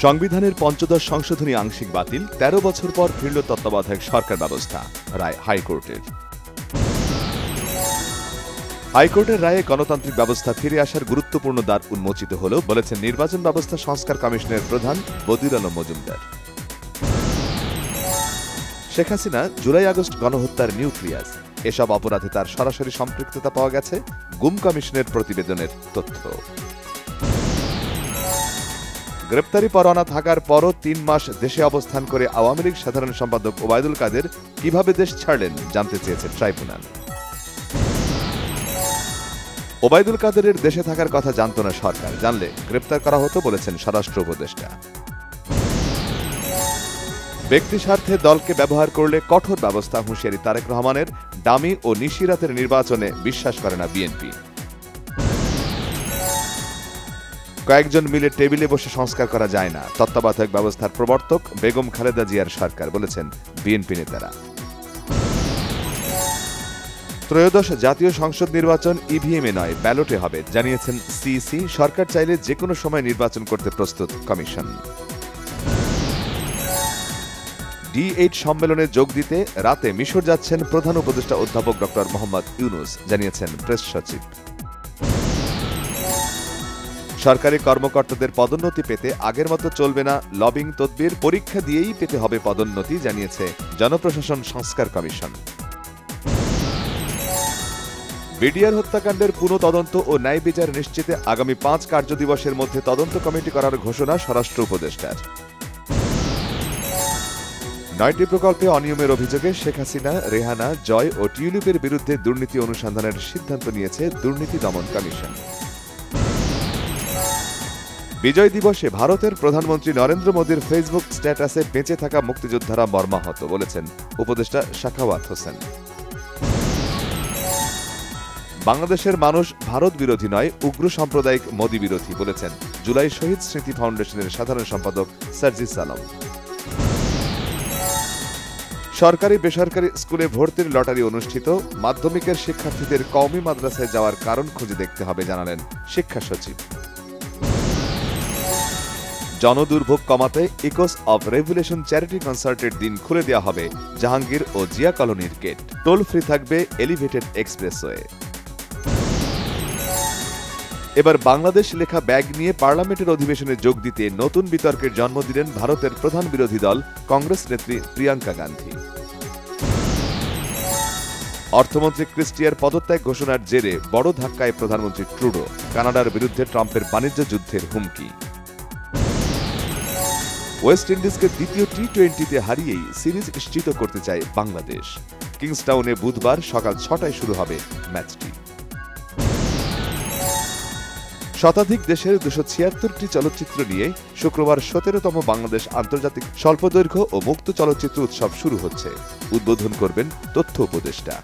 সংবিধানের পঞ্চদশ সংশোধনী আংশিক বাতিল, ১৩ বছর পর ফিরল তত্ত্বাবধায়ক সরকার ব্যবস্থা, রায় হাইকোর্টের। হাইকোর্টের রায়ে গণতান্ত্রিক ব্যবস্থা ফিরে আসার গুরুত্বপূর্ণ দ্বার উন্মোচিত হল বলেছেন নির্বাচন ব্যবস্থা সংস্কার কমিশনের প্রধান বদিউল আলম মজুমদার। শেখ হাসিনা জুলাই আগস্ট গণহত্যার নিউক্লিয়াস, এসব অপরাধে তার সরাসরি সম্পৃক্ততা পাওয়া গেছে গুম কমিশনের প্রতিবেদনের তথ্য। গ্রেপ্তারি পরোয়ানা থাকার পরও ৩ মাস দেশে অবস্থান করে আওয়ামী লীগ সাধারণ সম্পাদক ওবায়দুল কাদের কিভাবে দেশ ছাড়লেন জানতে চেয়েছে ট্রাইব্যুনাল। ওবায়দুল কাদেরের দেশে থাকার কথা জানত না সরকার, জানলে গ্রেপ্তার করা হতো বলেছেন স্বরাষ্ট্র উপদেষ্টা। ব্যক্তি স্বার্থে দলকে ব্যবহার করলে কঠোর ব্যবস্থা, হুঁশিয়ারি তারেক রহমানের। ডামি ও নিশিরাতের নির্বাচনে বিশ্বাস করে না বিএনপি। কয়েকজন মিলে টেবিলে বসে সংস্কার করা যায় না, তত্ত্বাবধায়ক ব্যবস্থার প্রবর্তক বেগম খালেদা জিয়ার সরকার, বলেছেন বিএনপি নেতারা। ত্রয়োদশ জাতীয় সংসদ নির্বাচন ইভিএমে নয় ব্যালটে হবে, জানিয়েছেন সিইসি। সরকার চাইলে যে কোনো সময় নির্বাচন করতে প্রস্তুত কমিশন। D8 সম্মেলনে যোগ দিতে রাতে মিশর যাচ্ছেন প্রধান উপদেষ্টা অধ্যাপক ড. মোহাম্মদ ইউনুস, জানিয়েছেন প্রেস সচিব। সরকারি কর্মকর্তাদের পদোন্নতি পেতে আগের মতো চলবে না লবিং তদবির, পরীক্ষা দিয়েই পেতে হবে পদোন্নতি, জানিয়েছে জনপ্রশাসন সংস্কার কমিশন। বিডিআর হত্যাকাণ্ডের পুনঃ তদন্ত ও ন্যায় বিচার নিশ্চিতে আগামী ৫ কার্যদিবসের মধ্যে তদন্ত কমিটি করার ঘোষণা স্বরাষ্ট্র উপদেষ্টার। ৯টি প্রকল্পে অনিয়মের অভিযোগে শেখ হাসিনা, রেহানা, জয় ও টিউলিপের বিরুদ্ধে দুর্নীতি অনুসন্ধানের সিদ্ধান্ত নিয়েছে দুর্নীতি দমন কমিশন। বিজয় দিবসে ভারতের প্রধানমন্ত্রী নরেন্দ্র মোদীর ফেসবুক স্ট্যাটাসে বেঁচে থাকা মুক্তিযোদ্ধারা মর্মাহত, বলেছেন উপদেষ্টা সাখাওয়াত হোসেন। বাংলাদেশের মানুষ ভারত বিরোধী নয়, উগ্র সাম্প্রদায়িক মোদী বিরোধী, বলেছেন জুলাই শহীদ স্মৃতি ফাউন্ডেশনের সাধারণ সম্পাদক সার্জিস আলম। সরকারি বেসরকারি স্কুলে ভর্তির লটারি অনুষ্ঠিত, মাধ্যমিকের শিক্ষার্থীদের কওমি মাদ্রাসায় যাওয়ার কারণ খুঁজে দেখতে হবে, জানালেন শিক্ষা সচিব। জনদুর্ভোগ কমাতে ইকোস অব রেভুলেশন চ্যারিটি কনসার্টের দিন খুলে দেওয়া হবে জাহাঙ্গীর ও জিয়া কলোনির গেট, টোল ফ্রি থাকবে এলিভেটেড এক্সপ্রেসওয়ে। এবার বাংলাদেশ লেখা ব্যাগ নিয়ে পার্লামেন্টের অধিবেশনে যোগ দিতে নতুন বিতর্কের জন্ম দিলেন ভারতের প্রধান বিরোধী দল কংগ্রেস নেত্রী প্রিয়াঙ্কা গান্ধী। অর্থমন্ত্রী ক্রিস্টিয়ার পদত্যাগ ঘোষণার জেরে বড় ধাক্কায় প্রধানমন্ত্রী ট্রুডো, কানাডার বিরুদ্ধে ট্রাম্পের বাণিজ্য যুদ্ধের হুমকি। ওয়েস্ট ইন্ডিজকে দ্বিতীয় টি-20তে হারিয়েই সিরিজ নিশ্চিত করতে চায় বাংলাদেশ। কিংসটাউনে বুধবার সকাল ৬টায় শুরু হবে ম্যাচটি। শতাধিক দেশের ২৭৬টি চলচ্চিত্র নিয়ে শুক্রবার ১৭তম বাংলাদেশ আন্তর্জাতিক স্বল্পদৈর্ঘ্য ও মুক্ত চলচ্চিত্র উৎসব শুরু হচ্ছে। উদ্বোধন করবেন তথ্য উপদেষ্টা।